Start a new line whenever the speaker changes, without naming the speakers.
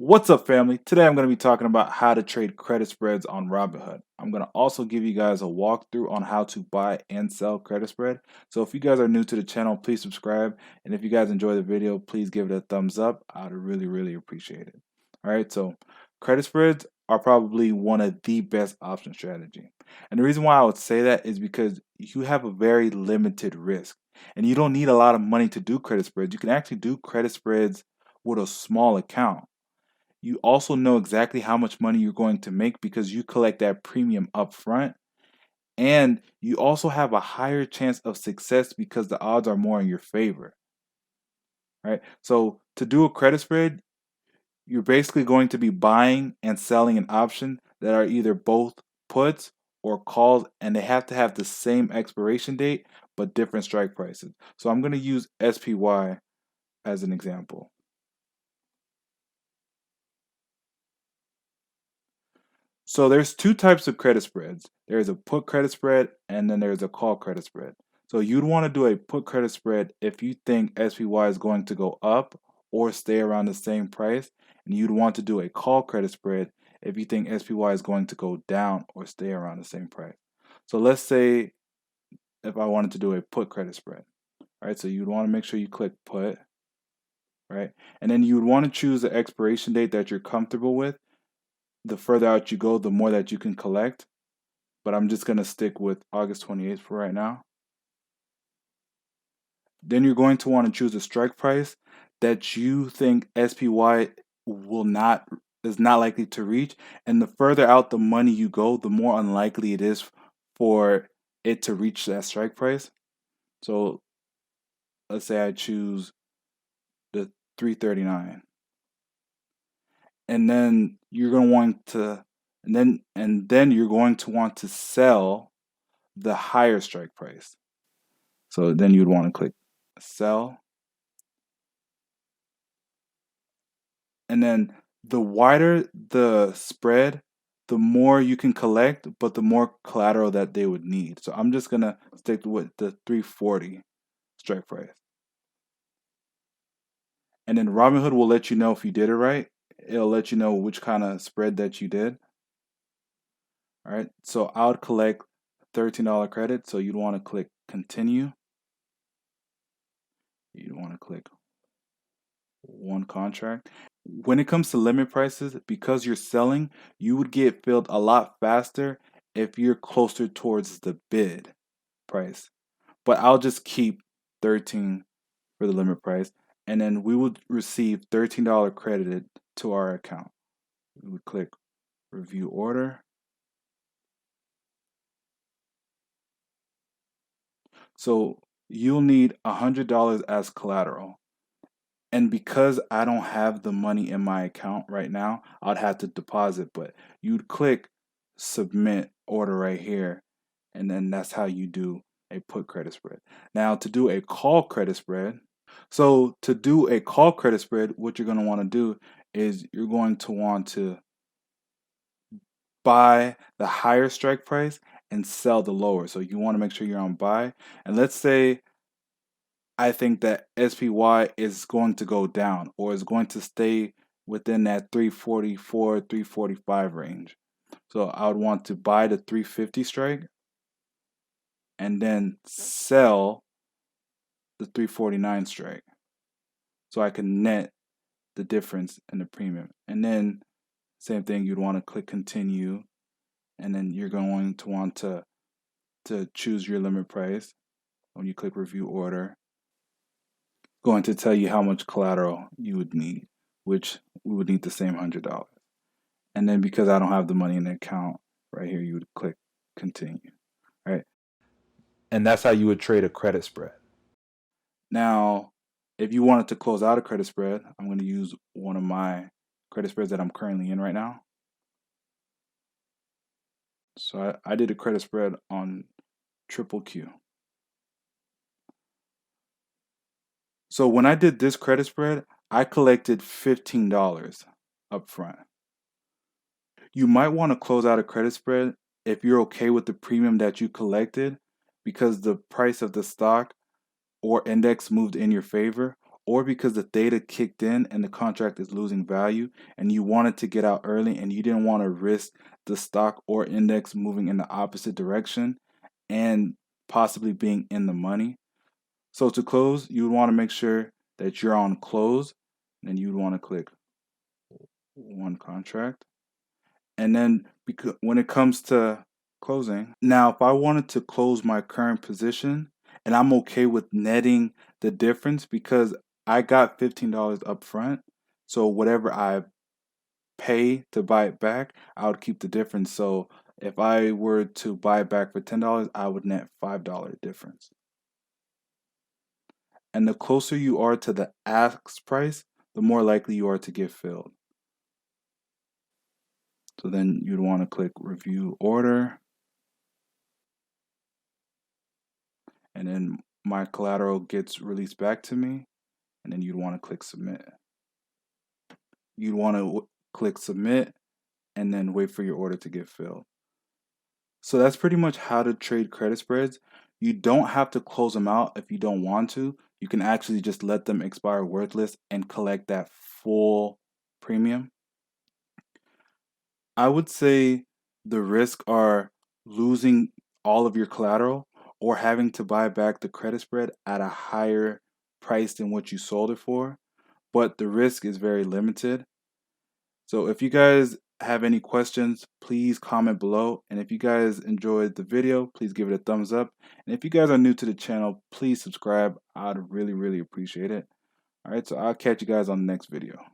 What's up, family? Today I'm going to be talking about how to trade credit spreads on Robinhood. I'm going to also give you guys a walkthrough on how to buy and sell credit spread. So if you guys are new to the channel, please subscribe. And if you guys enjoy the video, please give it a thumbs up. I'd really appreciate it. All right, so credit spreads are probably one of the best option strategy. And the reason why I would say that is because you have a very limited risk. And you don't need a lot of money to do credit spreads. You can actually do credit spreads with a small account. You also know exactly how much money you're going to make because you collect that premium up front. And you also have a higher chance of success because the odds are more in your favor. Right? So to do a credit spread, you're basically going to be buying and selling an option that are either both puts or calls, and they have to have the same expiration date but different strike prices. So I'm going to use SPY as an example. So there's two types of credit spreads. There's a put credit spread and then there's a call credit spread. So you'd want to do a put credit spread if you think SPY is going to go up or stay around the same price, and you'd want to do a call credit spread if you think SPY is going to go down or stay around the same price. So let's say if I wanted to do a put credit spread, right? So you'd want to make sure you click put, right? And then you would want to choose the expiration date that you're comfortable with. The further out you go, the more that you can collect. But I'm just going to stick with August 28th for right now. Then you're going to want to choose a strike price that you think SPY is not likely to reach. And the further out the money you go, the more unlikely it is for it to reach that strike price. So let's say I choose the 339. And then you're going to want to and then you're going to want to sell the higher strike price. So then you'd want to click sell. And then the wider the spread, the more you can collect, but the more collateral that they would need. So I'm just going to stick with the 340 strike price. And then Robinhood will let you know if you did it right. It'll let you know which kind of spread that you did. All right. So I would collect $13 credit. So you'd want to click continue. You'd want to click one contract. When it comes to limit prices, because you're selling, you would get filled a lot faster if you're closer towards the bid price. But I'll just keep 13 for the limit price, and then we would receive $13 credited to our account. We would click review order. So you'll need $100 as collateral. And because I don't have the money in my account right now, I'd have to deposit, but you'd click submit order right here, and then that's how you do a put credit spread. Now to do a call credit spread, so to do a call credit spread, what you're going to want to do is you're going to want to buy the higher strike price and sell the lower. So you want to make sure you're on buy. And let's say I think that SPY is going to go down or is going to stay within that 344, 345 range. So I would want to buy the 350 strike and then sell the 349 strike. So I can net the difference in the premium. And then same thing, you'd want to click continue, and then you're going to want to choose your limit price. When you click review order, going to tell you how much collateral you would need, which we would need the same $100. And then because I don't have the money in the account, right here, you would click continue, right? And that's how you would trade a credit spread. Now, if you wanted to close out a credit spread, I'm going to use one of my credit spreads that I'm currently in right now. So I did a credit spread on triple Q. So when I did this credit spread, I collected $15 up front. You might want to close out a credit spread if you're okay with the premium that you collected because the price of the stock or index moved in your favor, or because the data kicked in and the contract is losing value and you wanted to get out early and you didn't want to risk the stock or index moving in the opposite direction and possibly being in the money. So to close, you would want to make sure that you're on close, and you would want to click one contract. And then when it comes to closing, now if I wanted to close my current position and I'm okay with netting the difference because I got $15 up front, so whatever I pay to buy it back, I would keep the difference. So if I were to buy it back for $10, I would net $5 difference. And the closer you are to the ask price, the more likely you are to get filled. So then you'd want to click review order. And then my collateral gets released back to me. And then you'd want to click submit. You'd want to click submit and then wait for your order to get filled. So that's pretty much how to trade credit spreads. You don't have to close them out if you don't want to. You can actually just let them expire worthless and collect that full premium. I would say the risk are losing all of your collateral or having to buy back the credit spread at a higher price than what you sold it for, but the risk is very limited. So if you guys have any questions, please comment below. And if you guys enjoyed the video, please give it a thumbs up. And if you guys are new to the channel, please subscribe. I'd really, really appreciate it. All right, so I'll catch you guys on the next video.